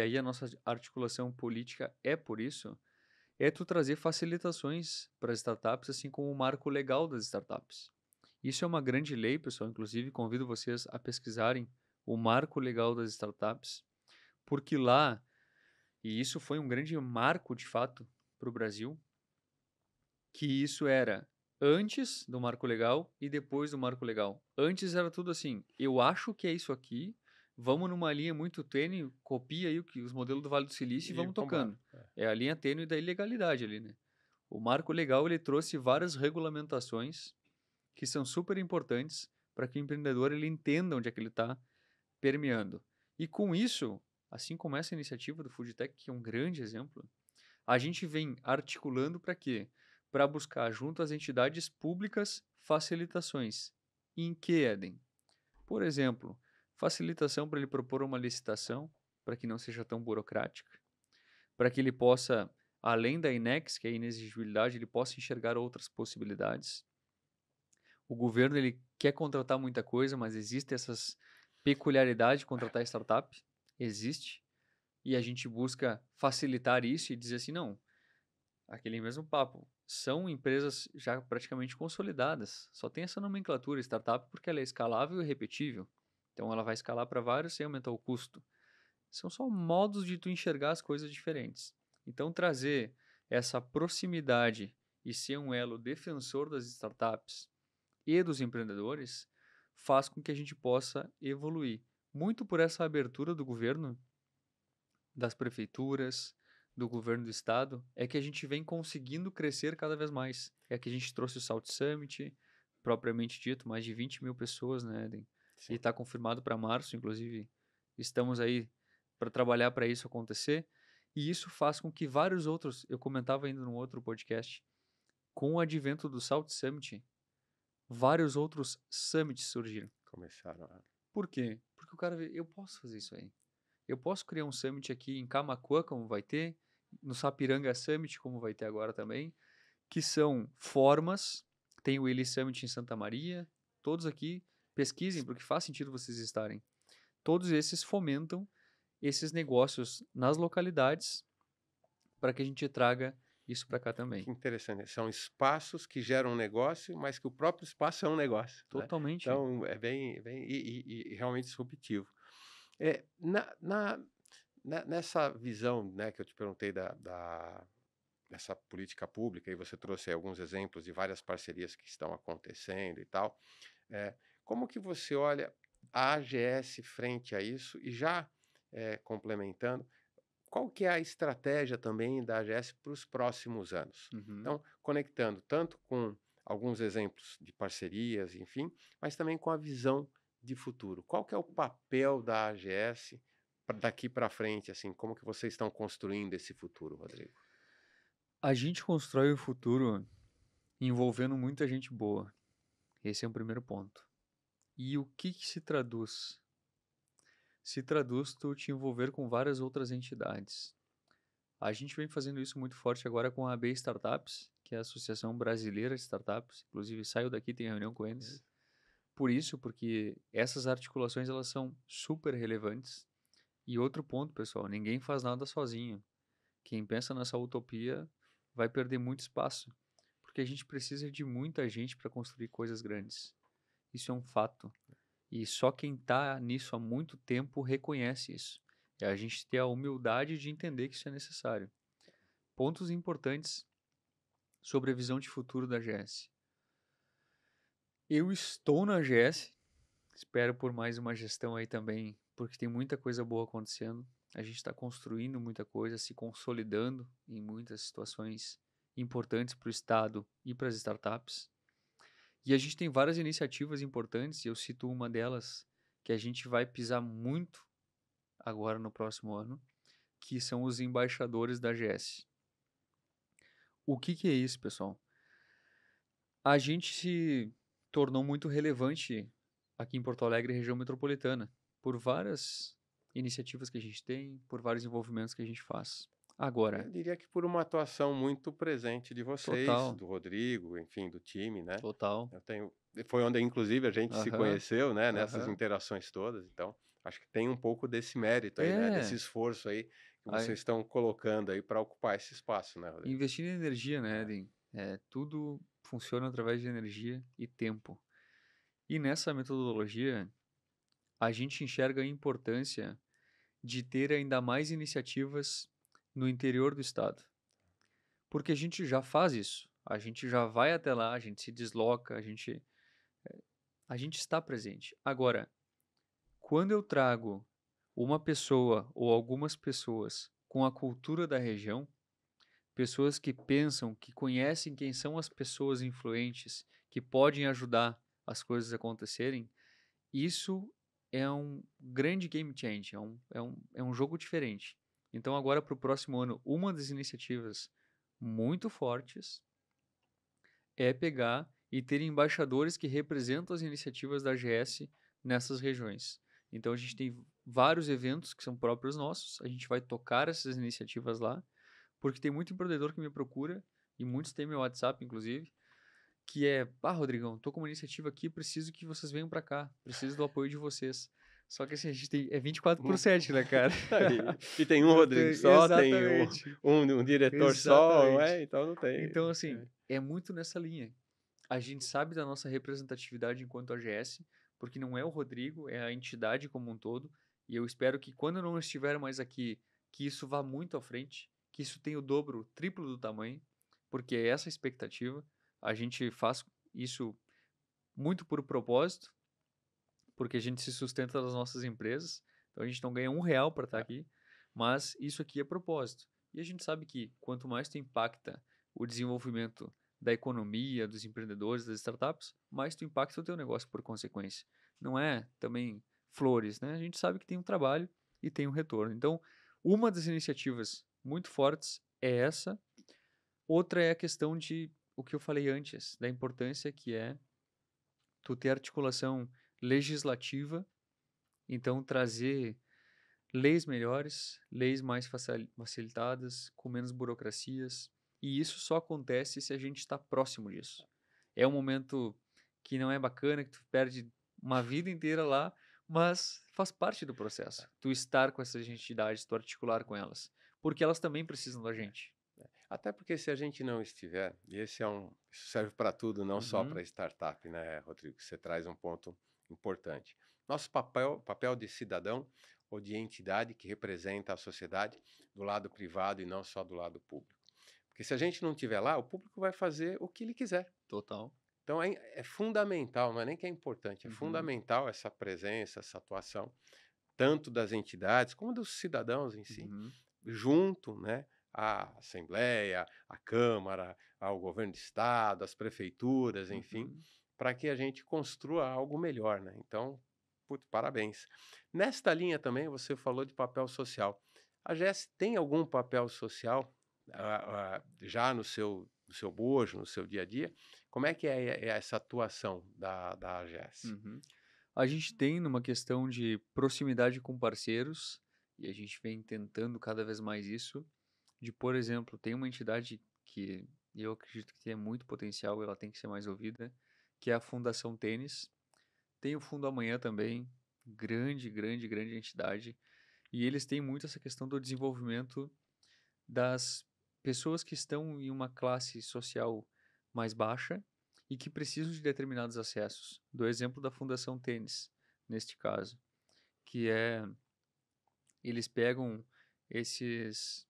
aí a nossa articulação política é por isso, é tu trazer facilitações para as startups, assim como o marco legal das startups. Isso é uma grande lei, pessoal, inclusive convido vocês a pesquisarem o marco legal das startups, porque lá, e isso foi um grande marco de fato para o Brasil, que isso era antes do marco legal e depois do marco legal. Antes era tudo assim, eu acho que é isso aqui, vamos numa linha muito tênue, copia aí os modelos do Vale do Silício e E vamos vambora. tocando. É a linha tênue da ilegalidade ali, né? O marco legal ele trouxe várias regulamentações que são super importantes para que o empreendedor ele entenda onde é que ele está permeando. E com isso, assim como essa iniciativa do Foodtech, que é um grande exemplo, a gente vem articulando para quê? Para buscar junto às entidades públicas facilitações. Em que, Eden? Por exemplo, facilitação para ele propor uma licitação, para que não seja tão burocrática, para que ele possa, além da INEX, que é a inexigibilidade, ele possa enxergar outras possibilidades. O governo ele quer contratar muita coisa, mas existe essas peculiaridades de contratar startup, existe, e a gente busca facilitar isso e dizer assim, não, aquele mesmo papo. São empresas já praticamente consolidadas. Só tem essa nomenclatura startup porque ela é escalável e repetível. Então ela vai escalar para vários sem aumentar o custo. São só modos de tu enxergar as coisas diferentes. Então trazer essa proximidade e ser um elo defensor das startups e dos empreendedores faz com que a gente possa evoluir. Muito por essa abertura do governo, das prefeituras, do governo do estado, é que a gente vem conseguindo crescer cada vez mais. É que a gente trouxe o Salt Summit, propriamente dito, mais de 20 mil pessoas, né, Eden? E Sim. está confirmado para março, inclusive estamos aí para trabalhar para isso acontecer. E isso faz com que vários outros, eu comentava ainda num outro podcast, com o advento do Salt Summit, vários outros summits surgiram. Começaram a... Por quê? Porque o cara vê, eu posso fazer isso aí. Eu posso criar um summit aqui em Camaquã, como vai ter, no Sapiranga Summit, como vai ter agora também, que são formas, tem o Eli Summit em Santa Maria, todos aqui, pesquisem, porque faz sentido vocês estarem. Todos esses fomentam esses negócios nas localidades para que a gente traga isso para cá também. Que interessante. São espaços que geram um negócio, mas que o próprio espaço é um negócio, né? Totalmente. Então, é bem e realmente disruptivo. É, nessa visão, né, que eu te perguntei dessa política pública, e você trouxe aí alguns exemplos de várias parcerias que estão acontecendo e tal, é, como que você olha a AGS frente a isso? E já complementando, qual que é a estratégia também da AGS para os próximos anos? Uhum. Então, conectando tanto com alguns exemplos de parcerias, enfim, mas também com a visão de futuro. Qual que é o papel da AGS daqui para frente, assim, como que vocês estão construindo esse futuro, Rodrigo? A gente constrói o futuro envolvendo muita gente boa. Esse é o primeiro ponto. E o que que se traduz? Se traduz tu te envolver com várias outras entidades. A gente vem fazendo isso muito forte agora com a AB Startups, que é a Associação Brasileira de Startups. Inclusive, saio daqui, tem reunião com eles. Por isso, porque essas articulações elas são super relevantes. E outro ponto, pessoal, ninguém faz nada sozinho. Quem pensa nessa utopia vai perder muito espaço, porque a gente precisa de muita gente para construir coisas grandes. Isso é um fato. E só quem está nisso há muito tempo reconhece isso. É a gente ter a humildade de entender que isso é necessário. Pontos importantes sobre a visão de futuro da GS. Eu estou na GS, espero por mais uma gestão aí também, porque tem muita coisa boa acontecendo. A gente está construindo muita coisa, se consolidando em muitas situações importantes para o Estado e para as startups. E a gente tem várias iniciativas importantes, e eu cito uma delas que a gente vai pisar muito agora no próximo ano, que são os embaixadores da GS. O que que é isso, pessoal? A gente se tornou muito relevante aqui em Porto Alegre, região metropolitana, por várias iniciativas que a gente tem, por vários envolvimentos que a gente faz. Agora, Eu diria que por uma atuação muito presente de vocês, total, do Rodrigo, enfim, do time, né? total. Eu tenho, foi onde, inclusive, a gente se Aham, conheceu, né? Nessas aham. interações todas. Então, acho que tem um pouco desse mérito aí, né? Desse É, esforço aí que aí, vocês estão colocando aí para ocupar esse espaço, né, Rodrigo? investir em energia, né, É. Eden? Tudo funciona através de energia e tempo. E nessa metodologia, a gente enxerga a importância de ter ainda mais iniciativas no interior do estado. Porque a gente já faz isso. A gente já vai até lá, a gente se desloca, a gente está presente. Agora, quando eu trago uma pessoa ou algumas pessoas com a cultura da região, pessoas que pensam, que conhecem quem são as pessoas influentes, que podem ajudar as coisas a acontecerem, isso é um grande game change, é um jogo diferente. Então, agora para o próximo ano, uma das iniciativas muito fortes é pegar e ter embaixadores que representam as iniciativas da AGS nessas regiões. Então, a gente tem vários eventos que são próprios nossos, a gente vai tocar essas iniciativas lá, porque tem muito empreendedor que me procura, e muitos têm meu WhatsApp, inclusive, que é, Rodrigão, tô com uma iniciativa aqui, preciso que vocês venham para cá, preciso do apoio de vocês. Só que assim, a gente tem, é 24/7, né, cara? E tem um Não Rodrigo tem, só, tem um, exatamente, um diretor só, não é? exatamente. Então não tem. Então, assim, é muito nessa linha. A gente sabe da nossa representatividade enquanto AGS, porque não é o Rodrigo, é a entidade como um todo, e eu espero que quando eu não estiver mais aqui, que isso vá muito à frente, que isso tenha o dobro, o triplo do tamanho, porque é essa a expectativa. A gente faz isso muito por propósito, porque a gente se sustenta das nossas empresas, então a gente não ganha R$ 1 para estar É. aqui, mas isso aqui é propósito. E a gente sabe que quanto mais tu impacta o desenvolvimento da economia, dos empreendedores, das startups, mais tu impacta o teu negócio por consequência. Não é também flores, né? A gente sabe que tem um trabalho e tem um retorno. Então, uma das iniciativas muito fortes é essa. Outra é a questão de o que eu falei antes, da importância que é tu ter articulação legislativa, então trazer leis melhores, leis mais facilitadas, com menos burocracias, e isso só acontece se a gente está próximo disso. É um momento que não é bacana, que tu perde uma vida inteira lá, mas faz parte do processo. Tu estar com essas entidades, tu articular com elas, porque elas também precisam da gente. Até porque se a gente não estiver, e isso serve para tudo, não só Uhum, para startup, né, Rodrigo? Você traz um ponto importante. Nosso papel de cidadão ou de entidade que representa a sociedade do lado privado e não só do lado público. Porque se a gente não estiver lá, o público vai fazer o que ele quiser. total. Então é fundamental, não é nem que é importante, é Uhum, fundamental essa presença, essa atuação, tanto das entidades como dos cidadãos em si, uhum, junto, né, à Assembleia, à Câmara, ao governo de Estado, às prefeituras, enfim, uhum. para que a gente construa algo melhor, né? Então, putz, parabéns. Nesta linha também, você falou de papel social. A GES tem algum papel social já no seu bojo, no seu dia a dia? Como é que é essa atuação da AGES? Uhum. A gente tem numa questão de proximidade com parceiros, e a gente vem tentando cada vez mais isso, de, por exemplo, tem uma entidade que eu acredito que tem muito potencial, ela tem que ser mais ouvida, que é a Fundação Tênis. Tem o Fundo Amanhã também, grande, grande, grande entidade, e eles têm muito essa questão do desenvolvimento das pessoas que estão em uma classe social mais baixa e que precisam de determinados acessos. Do exemplo da Fundação Tênis, neste caso, que é eles pegam esses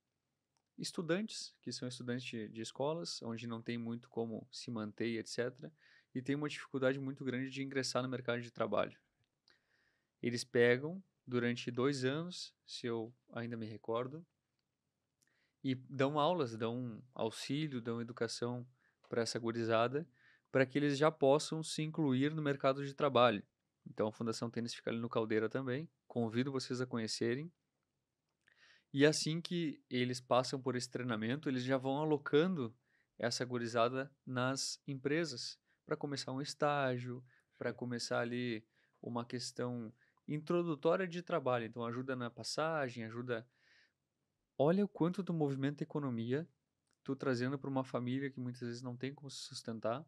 estudantes, que são estudantes de escolas, onde não tem muito como se manter, etc., e tem uma dificuldade muito grande de ingressar no mercado de trabalho. Eles pegam durante 2 anos, se eu ainda me recordo, e dão aulas, dão auxílio, dão educação para essa gurizada, para que eles já possam se incluir no mercado de trabalho. Então a Fundação Tênis fica ali no Caldeira também. Convido vocês a conhecerem. E assim que eles passam por esse treinamento, eles já vão alocando essa gurizada nas empresas para começar um estágio, para começar ali uma questão introdutória de trabalho. Então ajuda na passagem, ajuda. Olha o quanto do movimento da economia tu trazendo para uma família que muitas vezes não tem como se sustentar,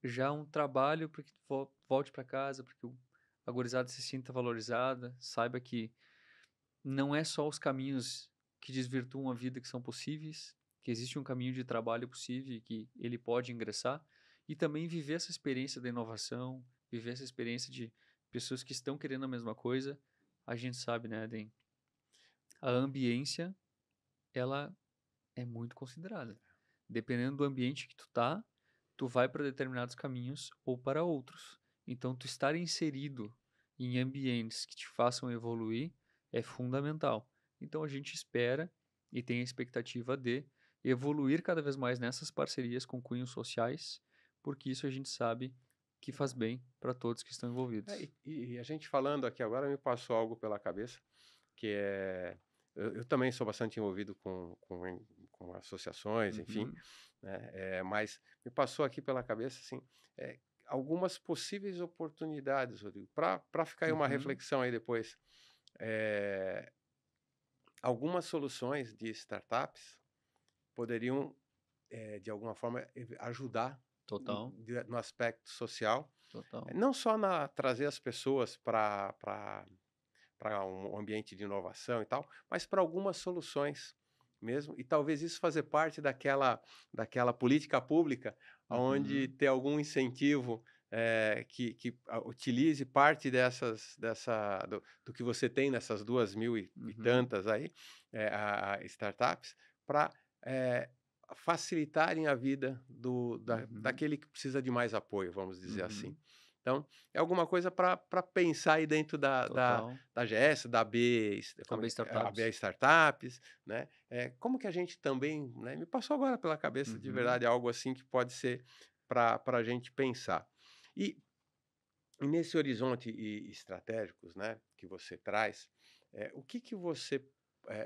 já um trabalho para que tu volte para casa, para que a gurizada se sinta valorizada, saiba que não é só os caminhos que desvirtuam a vida que são possíveis, que existe um caminho de trabalho possível e que ele pode ingressar, e também viver essa experiência da inovação, viver essa experiência de pessoas que estão querendo a mesma coisa. A gente sabe, né, Eden? A ambiência, ela é muito considerada. Dependendo do ambiente que tu tá, tu vai para determinados caminhos ou para outros. Então, tu estar inserido em ambientes que te façam evoluir é fundamental. Então, a gente espera e tem a expectativa de evoluir cada vez mais nessas parcerias com cunhos sociais, porque isso a gente sabe que faz bem para todos que estão É, envolvidos. e a gente falando aqui agora me passou algo pela cabeça, que é. Eu também sou bastante envolvido com associações, enfim, Uhum, né? Mas me passou aqui pela cabeça, assim, algumas possíveis oportunidades, Rodrigo, para ficar aí uma uhum, reflexão aí depois. Eh, Algumas soluções de startups poderiam, de alguma forma, ajudar total, no aspecto social, total. não só na trazer as pessoas para um ambiente de inovação e tal, mas para algumas soluções mesmo, e talvez isso fazer parte daquela política pública, onde Uhum, ter algum incentivo que utilize parte do que você tem nessas 2.000 e uhum, tantas aí, a startups, para facilitarem a vida uhum, daquele que precisa de mais apoio, vamos dizer assim. uhum, Então, é alguma coisa para pensar aí dentro total. da GS, da AB, como AB a AB Startups. Startups, né? Como que a gente também, né? Me passou agora pela cabeça de Uhum, verdade algo assim que pode ser para a gente pensar. E, e nesse horizonte estratégicos, né, que você traz, o que você,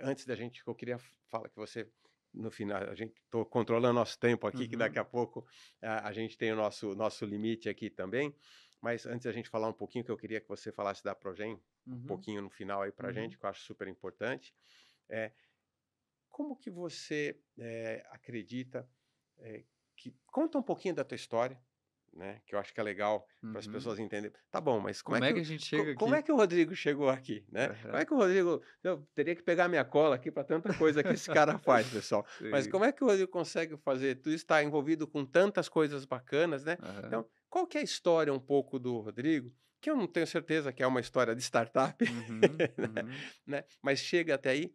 antes da gente, que eu queria falar que você, no final, a gente estou controlando nosso tempo aqui, que daqui uhum, a pouco a gente tem o nosso limite aqui também, Mas antes da gente falar um pouquinho, que eu queria que você falasse da Progem, um Uhum, pouquinho no final aí pra uhum. gente, que eu acho super importante. É, como que você acredita que... Conta um pouquinho da tua história, né? Que eu acho que é legal para as Uhum. pessoas entenderem. Tá bom, mas Como é que a gente chega como aqui? é que o Rodrigo chegou aqui, né? Como Aham. é que o Rodrigo... Eu teria que pegar minha cola aqui para tanta coisa que esse cara faz, pessoal. Mas Sim. como é que o Rodrigo consegue fazer tudo isso, estar envolvido com tantas coisas bacanas, né? Aham. Então, qual que é a história um pouco do Rodrigo? Que eu não tenho certeza que é uma história de startup, Uhum, uhum. né? Mas chega até aí,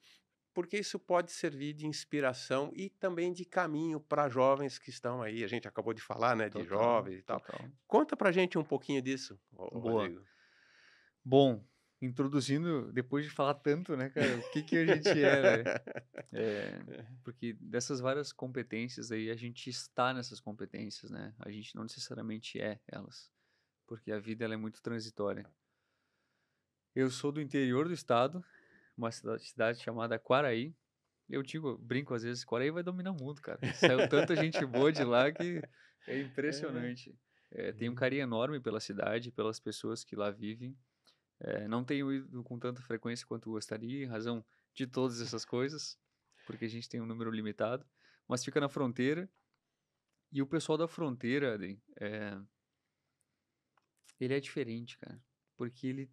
porque isso pode servir de inspiração e também de caminho para jovens que estão aí. A gente acabou de falar, né, de Total, jovens e tal. total. Conta pra gente um pouquinho disso, ô Boa. Rodrigo. Bom, introduzindo, depois de falar tanto, né, cara, o que que a gente é, né? Porque dessas várias competências aí, a gente está nessas competências, né? A gente não necessariamente é elas, porque a vida ela é muito transitória. Eu sou do interior do estado, uma cidade chamada Quaraí. Eu digo, brinco às vezes, Quaraí vai dominar o mundo, cara. Saiu tanta gente boa de lá que é É. impressionante. Tenho um carinho enorme pela cidade, pelas pessoas que lá vivem. Não tenho ido com tanta frequência quanto gostaria, em razão de todas essas coisas, porque a gente tem um número limitado, mas fica na fronteira. E o pessoal da fronteira, Adrien, ele é diferente, cara, porque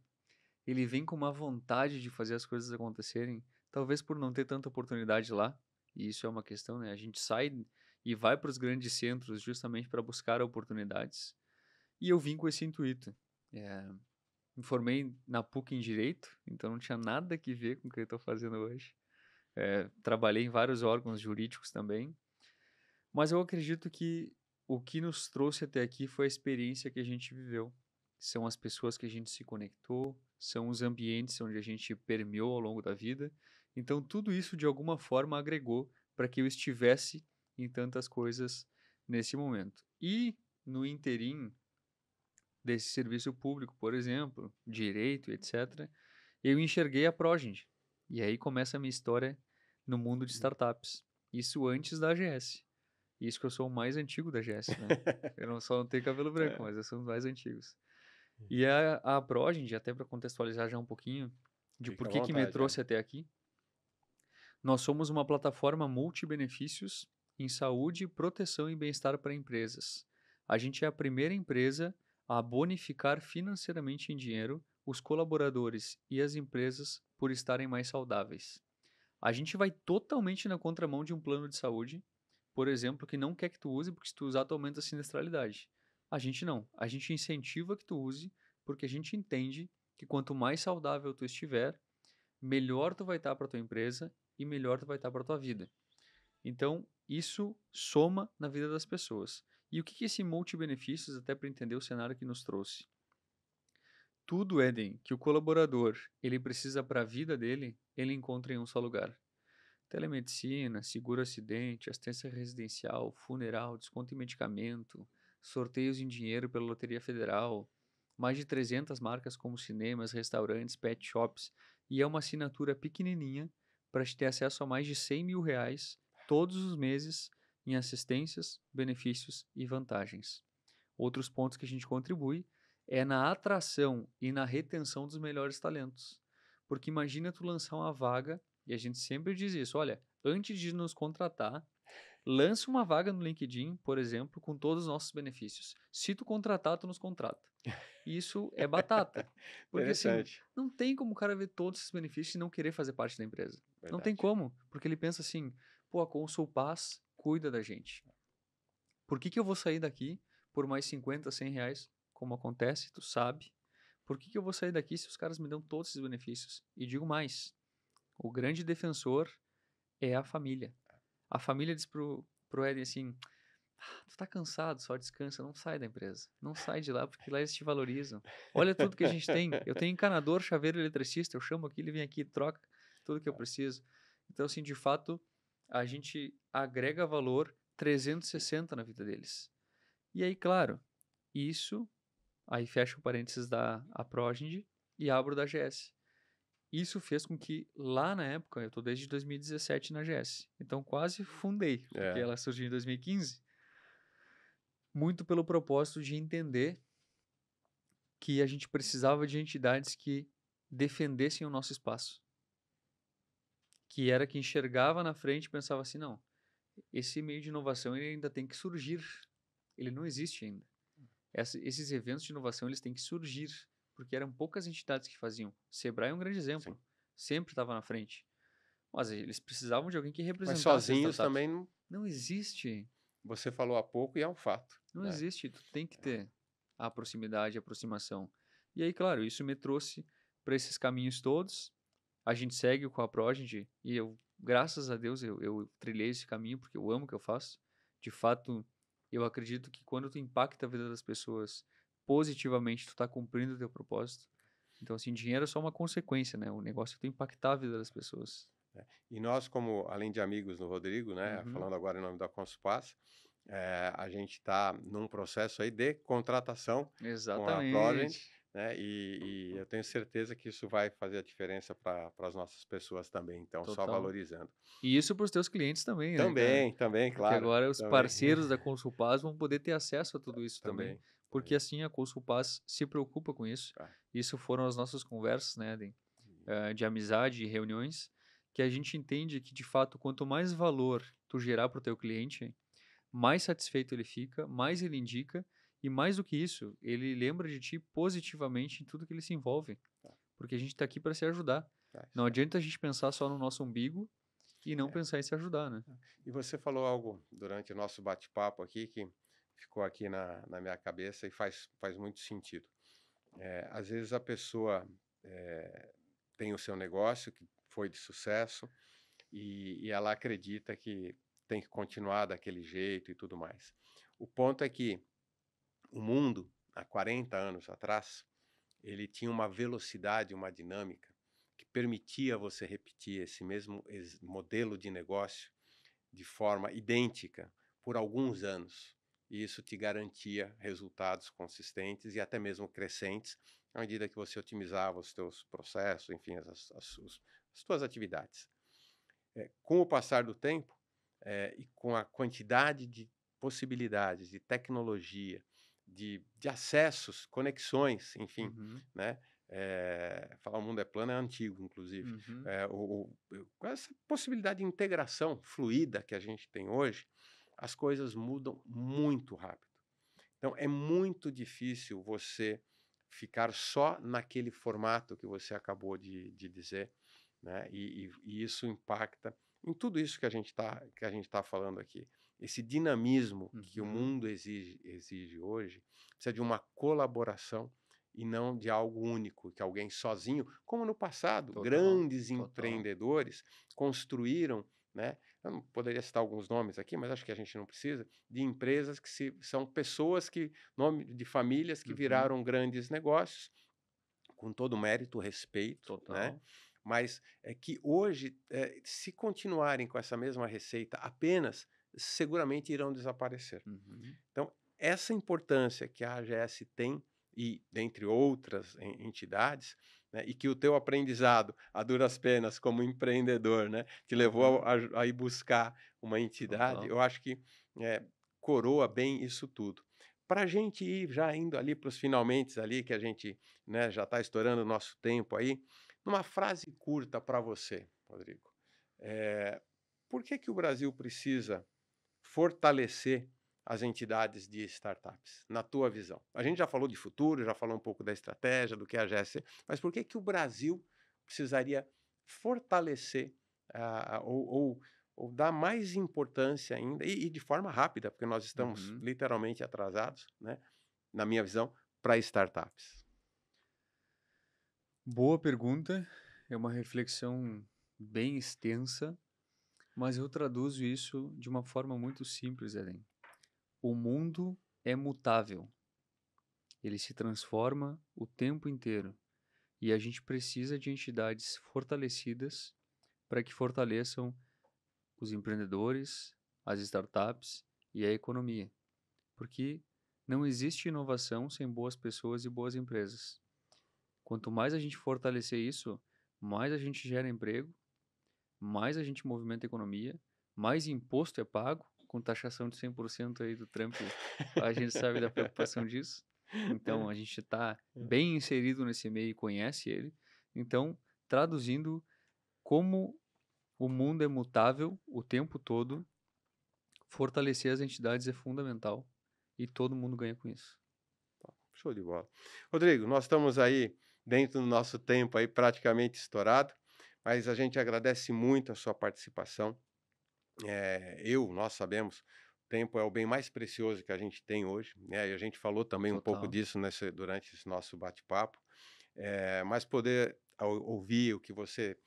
ele vem com uma vontade de fazer as coisas acontecerem, talvez por não ter tanta oportunidade lá, e isso é uma questão, né? A gente sai e vai para os grandes centros justamente para buscar oportunidades, e eu vim com esse intuito. É, Me formei na PUC em Direito, então não tinha nada que ver com o que eu estou fazendo hoje. Trabalhei em vários órgãos jurídicos também, mas eu acredito que o que nos trouxe até aqui foi a experiência que a gente viveu. São as pessoas que a gente se conectou, são os ambientes onde a gente permeou ao longo da vida. Então, tudo isso de alguma forma agregou para que eu estivesse em tantas coisas nesse momento. E no interim desse serviço público, por exemplo, direito, etc., eu enxerguei a Progend. E aí começa a minha história no mundo de startups. Isso antes da AGS. Isso que eu sou o mais antigo da AGS, né? Eu não só não tenho cabelo branco, É. mas eu sou um dos mais antigos. E a Progend, até para contextualizar já um pouquinho de Fica por à que me vontade, é. trouxe até aqui, nós somos uma plataforma multibenefícios em saúde, proteção e bem-estar para empresas. A gente é a primeira empresa a bonificar financeiramente em dinheiro os colaboradores e as empresas por estarem mais saudáveis. A gente vai totalmente na contramão de um plano de saúde, por exemplo, que não quer que tu use, porque se tu usar, tu aumenta a sinistralidade. A gente não. A gente incentiva que tu use, porque a gente entende que quanto mais saudável tu estiver, melhor tu vai estar para tua empresa e melhor tu vai estar para tua vida. Então, isso soma na vida das pessoas. E o que que esse multi-benefícios, até para entender o cenário que nos trouxe? Tudo, Eden, que o colaborador ele precisa para a vida dele, ele encontra em um só lugar. Telemedicina, seguro acidente, assistência residencial, funeral, desconto em medicamento, sorteios em dinheiro pela Loteria Federal, mais de 300 marcas como cinemas, restaurantes, pet shops, e é uma assinatura pequenininha para te ter acesso a mais de R$ 100.000 todos os meses em assistências, benefícios e vantagens. Outros pontos que a gente contribui é na atração e na retenção dos melhores talentos. Porque imagina tu lançar uma vaga, e a gente sempre diz isso, olha, antes de nos contratar, lança uma vaga no LinkedIn, por exemplo, com todos os nossos benefícios. Se tu contratar, tu nos contrata. Isso é batata. Porque assim, Interessante. não tem como o cara ver todos esses benefícios e não querer fazer parte da empresa. Não tem Verdade. como, porque ele pensa assim, pô, a Consulpaz cuida da gente. Por que que eu vou sair daqui por mais 50, R$ 100, como acontece, tu sabe? Por que que eu vou sair daqui se os caras me dão todos esses benefícios? E digo mais, o grande defensor é a família. A família diz pro Eden assim, tu tá cansado, só descansa, não sai da empresa. Não sai de lá, porque lá eles te valorizam. Olha tudo que a gente tem. Eu tenho encanador, chaveiro, eletricista, eu chamo aqui, ele vem aqui, troca tudo que eu preciso. Então, assim, de fato, a gente agrega valor 360 na vida deles. E aí, claro, isso, aí fecha o parênteses da a Progeny e abro da GS. Isso fez com que lá na época, eu estou desde 2017 na GS, então quase fundei, porque É. ela surgiu em 2015, muito pelo propósito de entender que a gente precisava de entidades que defendessem o nosso espaço, que era que enxergava na frente e pensava assim, não, esse meio de inovação ele ainda tem que surgir, ele não existe ainda. Esses eventos de inovação eles têm que surgir, porque eram poucas entidades que faziam. Sebrae é um grande Sim. exemplo, sempre estava na frente. Mas eles precisavam de alguém que Mas representasse as sozinhos startups. também não. Não existe, Você falou há pouco e é um fato, não né? existe. Tu tem que ter a proximidade, a aproximação. E aí, claro, isso me trouxe para esses caminhos todos. A gente segue com a Prodigy e eu, graças a Deus, eu trilhei esse caminho porque eu amo o que eu faço. De fato, eu acredito que quando tu impacta a vida das pessoas positivamente, tu está cumprindo o teu propósito. Então, assim, dinheiro é só uma consequência, né? O negócio é tu impactar a vida das pessoas. E nós, como além de amigos do Rodrigo, né, Uhum. falando agora em nome da Conspas, a gente está num processo aí de contratação com a Progent, Exatamente. né, e eu tenho certeza que isso vai fazer a diferença para as nossas pessoas também, então só Total. valorizando. E isso para os teus clientes também, né, cara? Também, também, Porque claro, agora os também, parceiros da Consulpaz vão poder ter acesso a tudo isso também, também, porque também. assim a Consulpaz se preocupa com isso. Ah, Isso foram as nossas conversas, né, de amizade e reuniões, que a gente entende que, de fato, quanto mais valor tu gerar para o teu cliente, mais satisfeito ele fica, mais ele indica e mais do que isso, ele lembra de ti positivamente em tudo que ele se envolve, tá, porque a gente está aqui para se ajudar. tá, Não isso aí. adianta a gente pensar só no nosso umbigo e não É. pensar em se ajudar, né? E você falou algo durante o nosso bate-papo aqui que ficou aqui na minha cabeça e faz muito sentido. Às vezes a pessoa tem o seu negócio que foi de sucesso e ela acredita que tem que continuar daquele jeito e tudo mais. O ponto é que o mundo, há 40 anos atrás, ele tinha uma velocidade, uma dinâmica que permitia você repetir esse mesmo modelo de negócio de forma idêntica por alguns anos. E isso te garantia resultados consistentes e até mesmo crescentes à medida que você otimizava os teus processos, enfim, as tuas atividades. Com o passar do tempo e com a quantidade de possibilidades, de tecnologia, de acessos, conexões, enfim, Uhum, né? Falar o mundo é plano é antigo, inclusive. uhum, Com essa possibilidade de integração fluida que a gente tem hoje, as coisas mudam muito rápido. Então, é muito difícil você ficar só naquele formato que você acabou de dizer, né? E isso impacta em tudo isso que a gente tá falando aqui. Esse dinamismo que o uhum. mundo exige hoje precisa de uma colaboração e não de algo único, que alguém sozinho, como no passado, Total, grandes total. empreendedores construíram, né? Eu não poderia citar alguns nomes aqui, mas acho que a gente não precisa, de empresas são pessoas que, nome de famílias que Uhum, viraram grandes negócios, com todo o mérito, respeito, né? total. Mas é que hoje, se continuarem com essa mesma receita apenas, seguramente irão desaparecer. Uhum. Então, essa importância que a AGS tem, e dentre outras entidades, né, e que o teu aprendizado, a duras penas, como empreendedor, né, te levou Uhum, a ir buscar uma entidade, total. eu acho que coroa bem isso tudo. Para a gente ir já indo ali para os finalmente ali, que a gente, né, já está estourando o nosso tempo aí, numa frase curta para você, Rodrigo, eh, por que o Brasil precisa fortalecer as entidades de startups, na tua visão? A gente já falou de futuro, já falou um pouco da estratégia, do que é a GSC, mas por que o Brasil precisaria fortalecer ou dar mais importância ainda, e de forma rápida, porque nós estamos Uhum. literalmente atrasados, né, na minha visão, para startups? Boa pergunta. É uma reflexão bem extensa, mas eu traduzo isso de uma forma muito simples, Eden. O mundo é mutável. Ele se transforma o tempo inteiro. E a gente precisa de entidades fortalecidas para que fortaleçam os empreendedores, as startups e a economia. Porque não existe inovação sem boas pessoas e boas empresas. Quanto mais a gente fortalecer isso, mais a gente gera emprego, mais a gente movimenta a economia, mais imposto é pago, com taxação de 100% aí do Trump, a gente sabe da preocupação disso. Então a gente está bem inserido nesse meio e conhece ele. Então, traduzindo, como o mundo é mutável o tempo todo, fortalecer as entidades é fundamental e todo mundo ganha com isso. Show de bola. Rodrigo, nós estamos aí dentro do nosso tempo aí praticamente estourado, mas a gente agradece muito a sua participação. Nós sabemos, o tempo é o bem mais precioso que a gente tem hoje, né? E a gente falou também um pouco Total. disso durante esse nosso bate-papo. Mas poder ouvir o que você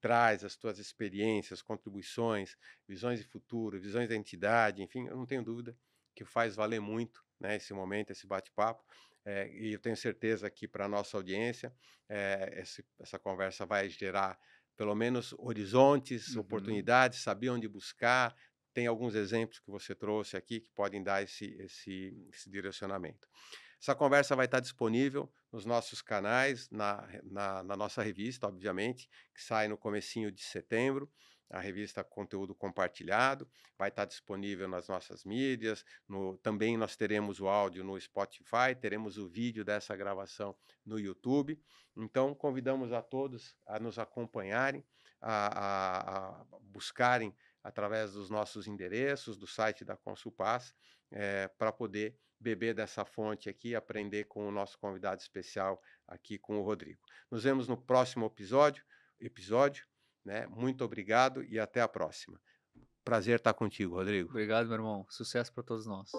traz, as tuas experiências, contribuições, visões de futuro, visões da entidade, enfim, eu não tenho dúvida que faz valer muito, né, esse momento, esse bate-papo. E eu tenho certeza que para a nossa audiência, essa conversa vai gerar pelo menos horizontes, Uhum. oportunidades, saber onde buscar. Tem alguns exemplos que você trouxe aqui que podem dar esse direcionamento. Essa conversa vai estar disponível nos nossos canais, na nossa revista, obviamente, que sai no comecinho de setembro, a revista Conteúdo Compartilhado, vai estar disponível nas nossas mídias, também nós teremos o áudio no Spotify, teremos o vídeo dessa gravação no YouTube. Então, convidamos a todos a nos acompanharem, a buscarem através dos nossos endereços, do site da Consulpass, para poder beber dessa fonte aqui, aprender com o nosso convidado especial aqui com o Rodrigo. Nos vemos no próximo episódio, né? Muito obrigado e até a próxima. Prazer estar contigo, Rodrigo. Obrigado, meu irmão. Sucesso para todos nós.